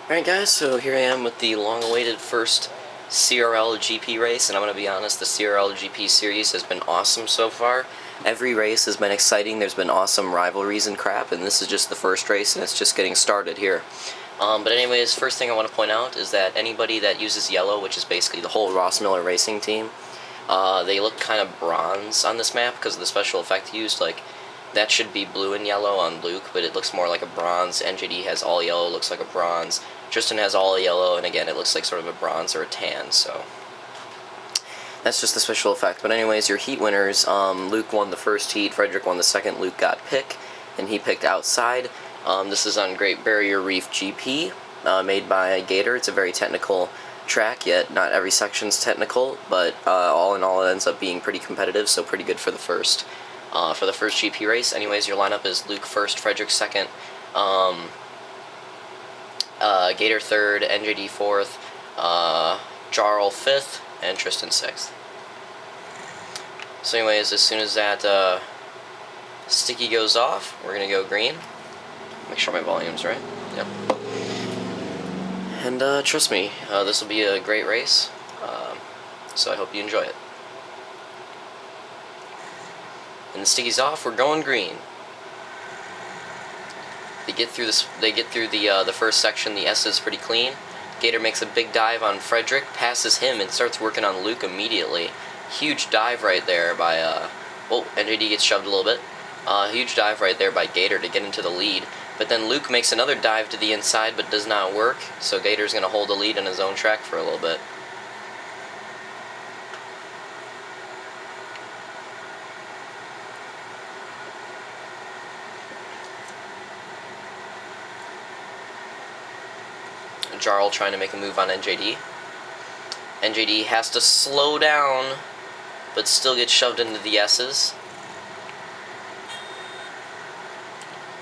Alright guys, so here I am with the long-awaited first CRL GP race, and I'm going to be honest, the CRL GP series has been awesome so far. Every race has been exciting, there's been awesome rivalries and crap, and this is just the first race and it's just getting started here. But anyways, first thing I want to point out is that anybody that uses yellow, which is basically the whole Ross Miller Racing team, they look kind of bronze on this map because of the special effect used. Like, that should be blue and yellow on Luke, but it looks more like a bronze. NJD has all yellow, looks like a bronze. Tristan has all yellow, and again, it looks like sort of a bronze or a tan, so that's just the special effect. But anyways, your heat winners, Luke won the first heat, Frederick won the second, Luke got pick, and he picked outside. This is on Great Barrier Reef GP, made by Gator. It's a very technical track, yet not every section's technical, but all in all, it ends up being pretty competitive, so pretty good for the first GP race. Anyways, your lineup is Luke first, Frederick second, Gator third, NJD fourth, Jarl fifth, and Tristan sixth. So anyways, as soon as that sticky goes off, we're going to go green. Make sure my volume's right. Yep. And trust me, this will be a great race, so I hope you enjoy it. And the sticky's off, we're going green. They get through the first section. The S is pretty clean. Gator makes a big dive on Frederick, passes him, and starts working on Luke immediately. Huge dive right there by oh, NJD gets shoved a little bit. Huge dive right there by Gator to get into the lead. But then Luke makes another dive to the inside, but does not work. So Gator's going to hold the lead on his own track for a little bit. Jarl trying to make a move on NJD. NJD has to slow down, but still gets shoved into the S's.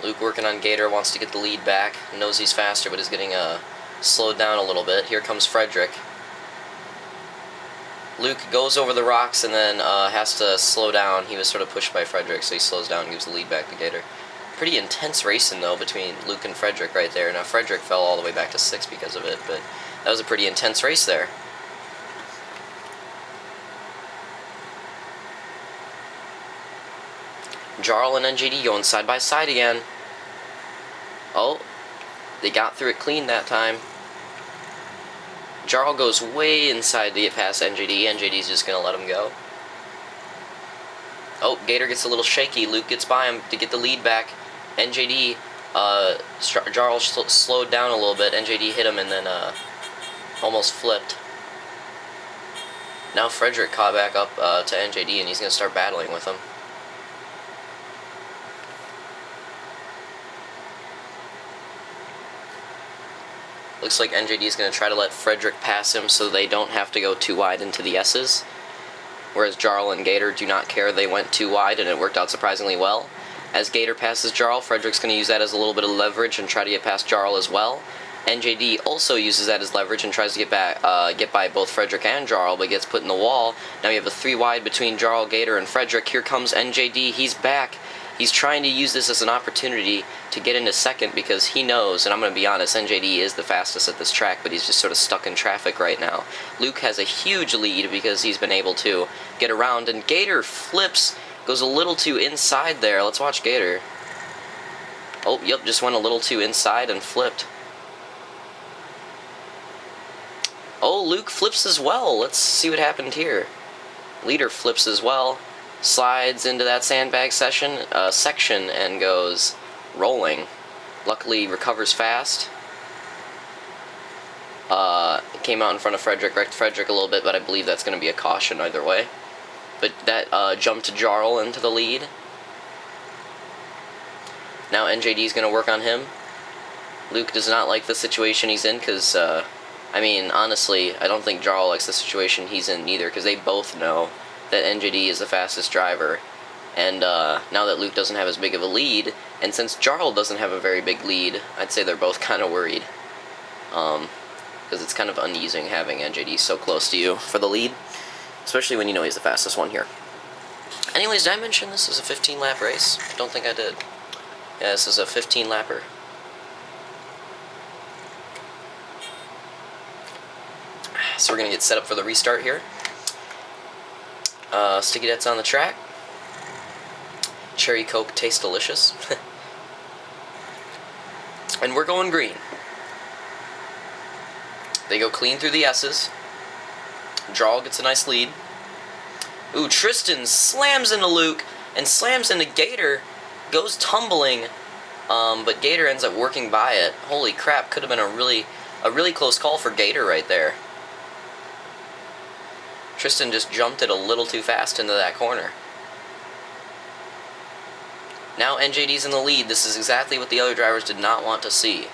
Luke working on Gator, wants to get the lead back, knows he's faster, but is getting slowed down a little bit. Here comes Frederick. Luke goes over the rocks and then has to slow down. He was sort of pushed by Frederick, so he slows down and gives the lead back to Gator. Pretty intense racing, though, between Luke and Frederick right there. Now, Frederick fell all the way back to 6 because of it, but that was a pretty intense race there. Jarl and NJD going side by side again. Oh, they got through it clean that time. Jarl goes way inside to get past NJD. NJD's just going to let him go. Oh, Gator gets a little shaky. Luke gets by him to get the lead back. NJD, Jarl slowed down a little bit. NJD hit him and then almost flipped. Now Frederick caught back up to NJD, and he's going to start battling with him. Looks like NJD is going to try to let Frederick pass him so they don't have to go too wide into the S's. Whereas Jarl and Gator do not care. They went too wide, and it worked out surprisingly well. As Gator passes Jarl, Frederick's going to use that as a little bit of leverage and try to get past Jarl as well. NJD also uses that as leverage and tries to get by both Frederick and Jarl, but gets put in the wall. Now we have a 3 wide between Jarl, Gator, and Frederick. Here comes NJD. He's back. He's trying to use this as an opportunity to get into second because he knows, and I'm going to be honest, NJD is the fastest at this track, but he's just sort of stuck in traffic right now. Luke has a huge lead because he's been able to get around, and Gator flips, goes a little too inside there. Let's watch Gator. Oh, yep, just went a little too inside and flipped. Oh, Luke flips as well. Let's see what happened here. Leader flips as well. Slides into that sandbag section and goes rolling. Luckily recovers fast. Came out in front of Frederick, wrecked Frederick a little bit, but I believe that's going to be a caution either way. But that jumped Jarl into the lead. Now NJD is going to work on him. Luke does not like the situation he's in because, I mean, honestly, I don't think Jarl likes the situation he's in either because they both know that NJD is the fastest driver, and now that Luke doesn't have as big of a lead, and since Jarl doesn't have a very big lead, I'd say they're both kind of worried, because it's kind of uneasy having NJD so close to you for the lead, especially when you know he's the fastest one here. Anyways, did I mention this is a 15-lap race? Don't think I did. Yeah, this is a 15-lapper. So we're going to get set up for the restart here. Sticky Dett's on the track. Cherry Coke tastes delicious. And we're going green. They go clean through the S's. Jarl gets a nice lead. Ooh, Tristan slams into Luke and slams into Gator. Goes tumbling, but Gator ends up working by it. Holy crap, could have been a really close call for Gator right there. Tristan just jumped it a little too fast into that corner. Now NJD's in the lead. This is exactly what the other drivers did not want to see.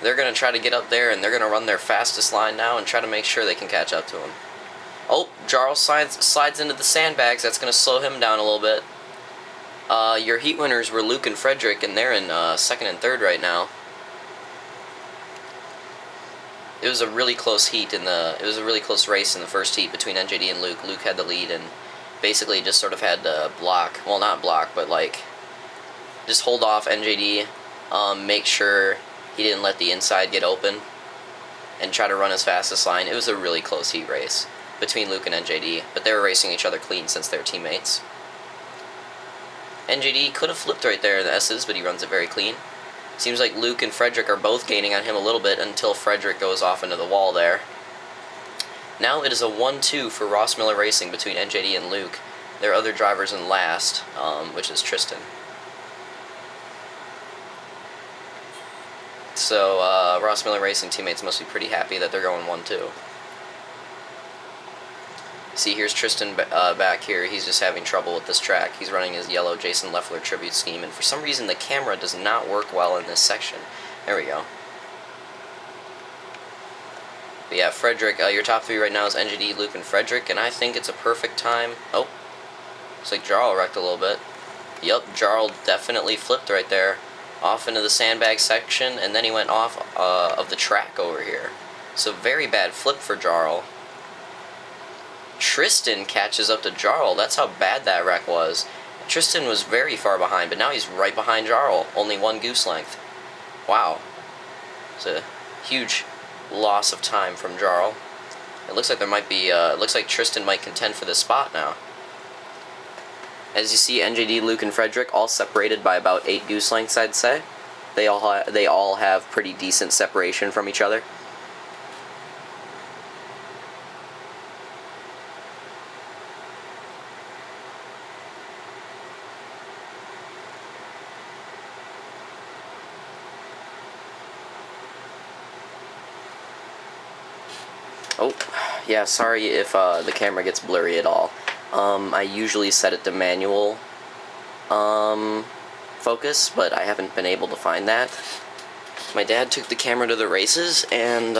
They're going to try to get up there, and they're going to run their fastest line now and try to make sure they can catch up to him. Oh, Jarl slides into the sandbags. That's going to slow him down a little bit. Your heat winners were Luke and Frederick, and they're in second and third right now. It was a really close heat it was a really close race in the first heat between NJD and Luke. Luke had the lead and basically just sort of had to block, well, not block, but like just hold off NJD, make sure he didn't let the inside get open, and try to run his fastest line. It was a really close heat race between Luke and NJD, but they were racing each other clean since they're teammates. NJD could have flipped right there in the S's, but he runs it very clean. Seems like Luke and Frederick are both gaining on him a little bit until Frederick goes off into the wall there. Now it is a 1-2 for Ross Miller Racing between NJD and Luke. Their other drivers in last, which is Tristan. So Ross Miller Racing teammates must be pretty happy that they're going 1-2. See, here's Tristan back here. He's just having trouble with this track. He's running his yellow Jason Leffler tribute scheme, and for some reason the camera does not work well in this section. There we go. But yeah, Frederick, your top three right now is NJD, Luke, and Frederick, and I think it's a perfect time. Oh, looks like Jarl wrecked a little bit. Yup, Jarl definitely flipped right there. Off into the sandbag section, and then he went off of the track over here. So very bad flip for Jarl. Tristan catches up to Jarl. That's how bad that wreck was. Tristan was very far behind, but now he's right behind Jarl. Only one goose length. Wow. It's a huge loss of time from Jarl. It looks like there might be, it looks like Tristan might contend for this spot now. As you see, NJD, Luke, and Frederick all separated by about 8 goose lengths, I'd say. They all have pretty decent separation from each other. Oh, yeah, sorry if the camera gets blurry at all. I usually set it to manual focus, but I haven't been able to find that. My dad took the camera to the races, and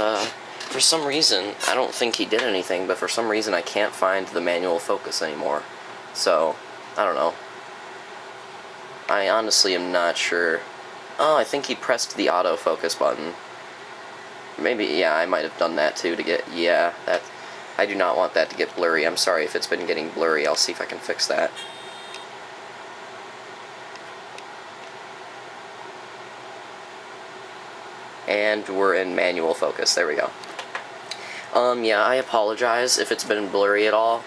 for some reason, I don't think he did anything, but for some reason I can't find the manual focus anymore. So, I don't know. I honestly am not sure. Oh, I think he pressed the autofocus button. Maybe, yeah, I might have done that too to get, yeah, that, I do not want that to get blurry. I'm sorry if it's been getting blurry. I'll see if I can fix that. And we're in manual focus. There we go. Yeah, I apologize if it's been blurry at all.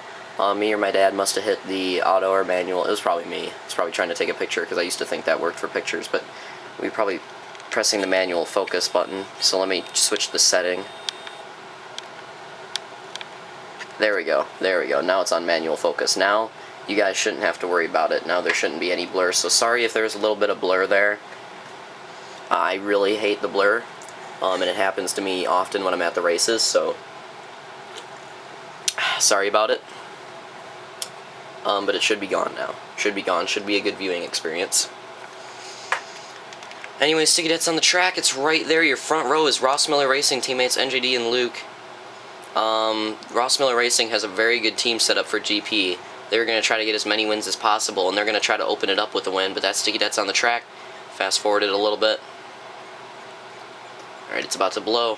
Me or my dad must have hit the auto or manual. It was probably me. I was probably trying to take a picture because I used to think that worked for pictures, but we probably pressing the manual focus button. So let me switch the setting. There we go. There we go. Now it's on manual focus. Now you guys shouldn't have to worry about it. Now there shouldn't be any blur. So sorry if there's a little bit of blur there. I really hate the blur. And it happens to me often when I'm at the races, so sorry about it. But it should be gone now. Should be gone. Should be a good viewing experience. Anyway, Sticky Dett's on the track. It's right there. Your front row is Ross Miller Racing teammates NJD and Luke. Ross Miller Racing has a very good team set up for GP. They're going to try to get as many wins as possible, and they're going to try to open it up with a win, but that Sticky Dett's on the track. Fast forward it a little bit. Alright, it's about to blow.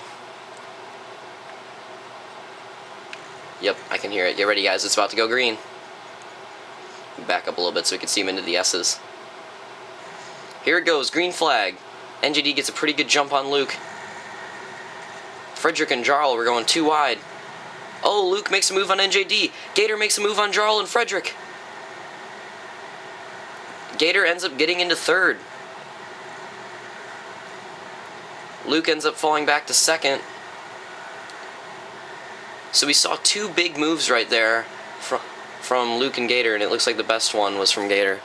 Yep, I can hear it. Get ready, guys. It's about to go green. Back up a little bit so we can see him into the S's. Here it goes. Green flag. NJD gets a pretty good jump on Luke. Frederick and Jarl were going too wide. Oh, Luke makes a move on NJD. Gator makes a move on Jarl and Frederick. Gator ends up getting into third. Luke ends up falling back to second. So we saw two big moves right there from Luke and Gator, and it looks like the best one was from Gator.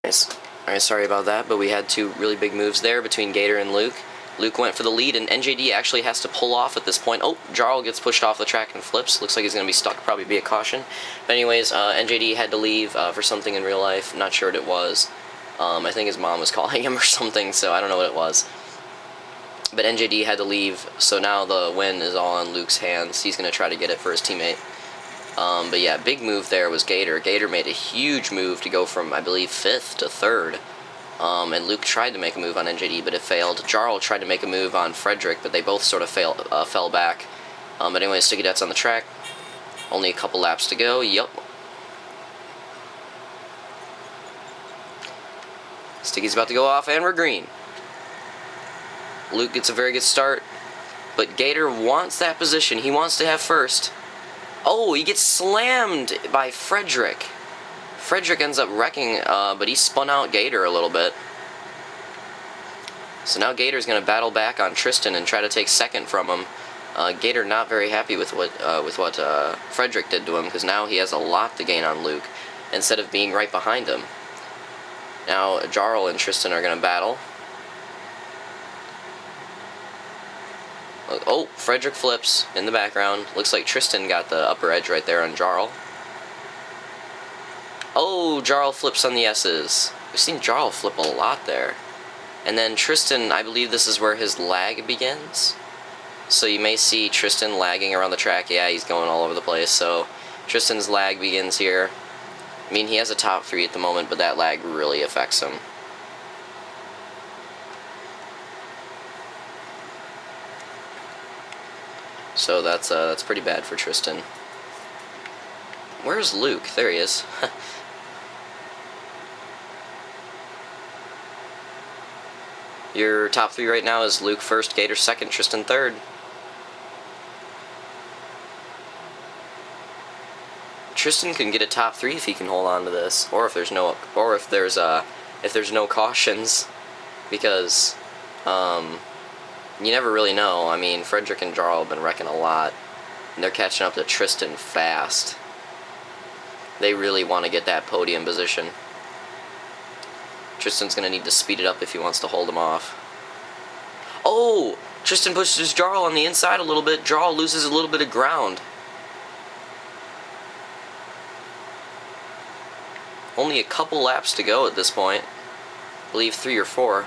Nice. Alright, sorry about that, but we had two really big moves there between Gator and Luke. Luke went for the lead, and NJD actually has to pull off at this point. Oh, Jarl gets pushed off the track and flips. Looks like he's going to be stuck, probably be a caution. But anyways, NJD had to leave for something in real life. Not sure what it was. I think his mom was calling him or something, so I don't know what it was. But NJD had to leave, so now the win is all on Luke's hands. He's going to try to get it for his teammate. But yeah, big move there was Gator. Gator made a huge move to go from, I believe, 5th to 3rd. And Luke tried to make a move on NJD, but it failed. Jarl tried to make a move on Frederick, but they both sort of fell back. But anyway, Sticky Det's on the track. Only a couple laps to go. Yup. Sticky's about to go off, and we're green. Luke gets a very good start, but Gator wants that position. He wants to have first. Oh, he gets slammed by Frederick. Frederick ends up wrecking, but he spun out Gator a little bit. So now Gator's going to battle back on Tristan and try to take second from him. Gator not very happy with what Frederick did to him, because now he has a lot to gain on Luke, instead of being right behind him. Now Jarl and Tristan are going to battle. Oh, Frederick flips in the background. Looks like Tristan got the upper edge right there on Jarl. Oh, Jarl flips on the S's. We've seen Jarl flip a lot there. And then Tristan, I believe this is where his lag begins. So you may see Tristan lagging around the track. Yeah, he's going all over the place. So Tristan's lag begins here. I mean, he has a top 3 at the moment, but that lag really affects him. So that's pretty bad for Tristan. Where's Luke? There he is. Your top 3 right now is Luke 1st, Gator 2nd, Tristan 3rd. Tristan can get a top 3 if he can hold on to this, or if there's no cautions, because you never really know. I mean, Frederick and Jarl have been wrecking a lot, and they're catching up to Tristan fast. They really want to get that podium position. Tristan's going to need to speed it up if he wants to hold him off. Oh! Tristan pushes Jarl on the inside a little bit. Jarl loses a little bit of ground. Only a couple laps to go at this point. I believe 3 or 4.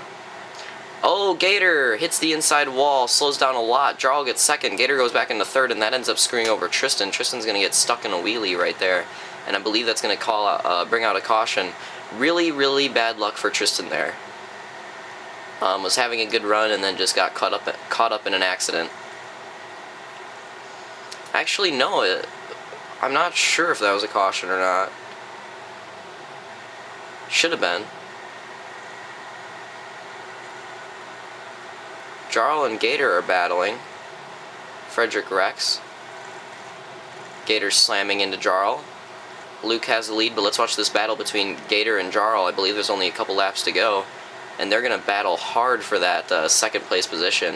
Oh, Gator hits the inside wall, slows down a lot. Jarl gets 2nd. Gator goes back into 3rd, and that ends up screwing over Tristan. Tristan's going to get stuck in a wheelie right there, and I believe that's going to bring out a caution. Really, really bad luck for Tristan there. Was having a good run and then just got caught up in an accident. Actually, no, I'm not sure if that was a caution or not. Should have been. Jarl and Gator are battling. Frederick wrecks. Gator's slamming into Jarl. Luke has the lead, but let's watch this battle between Gator and Jarl. I believe there's only a couple laps to go, and they're going to battle hard for that 2nd place position.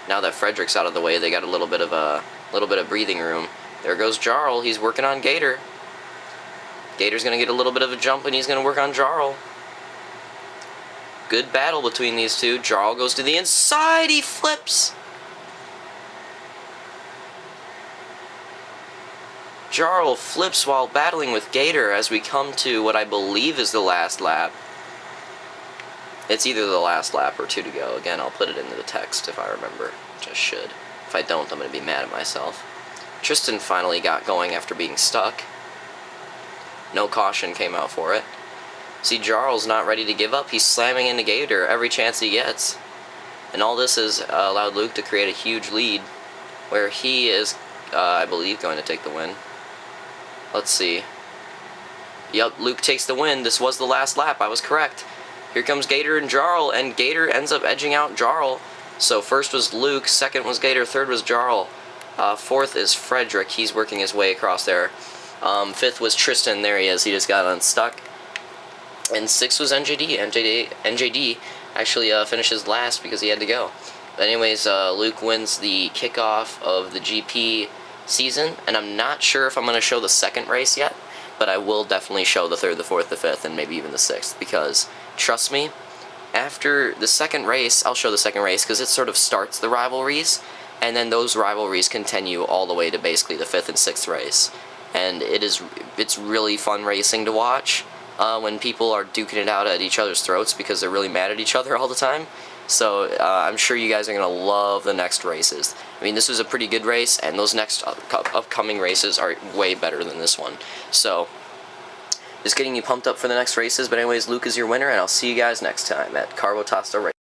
Now that Frederick's out of the way, they got a little bit of breathing room. There goes Jarl. He's working on Gator. Gator's going to get a little bit of a jump, and he's going to work on Jarl. Good battle between these two. Jarl goes to the inside. He flips. Jarl flips while battling with Gator as we come to what I believe is the last lap. It's either the last lap or 2 to go. Again, I'll put it into the text if I remember, which I should. If I don't, I'm going to be mad at myself. Tristan finally got going after being stuck. No caution came out for it. See, Jarl's not ready to give up. He's slamming into Gator every chance he gets. And all this has allowed Luke to create a huge lead, where he is, I believe, going to take the win. Let's see. Yep, Luke takes the win. This was the last lap. I was correct. Here comes Gator and Jarl, and Gator ends up edging out Jarl. So first was Luke, second was Gator, third was Jarl, fourth is Frederick, he's working his way across there. Fifth was Tristan, there he is, he just got unstuck. And sixth was NJD. NJD actually finishes last because he had to go. But anyways, Luke wins the kickoff of the GP season, and I'm not sure if I'm going to show the second race yet, but I will definitely show the third, the fourth, the fifth, and maybe even the sixth, because, trust me, after the second race, I'll show the second race, because it sort of starts the rivalries, and then those rivalries continue all the way to basically the fifth and sixth race. And it's really fun racing to watch when people are duking it out at each other's throats because they're really mad at each other all the time. So I'm sure you guys are going to love the next races. I mean, this was a pretty good race, and those next upcoming races are way better than this one. So just getting you pumped up for the next races. But anyways, Luke is your winner, and I'll see you guys next time at Carbo Tosta Race.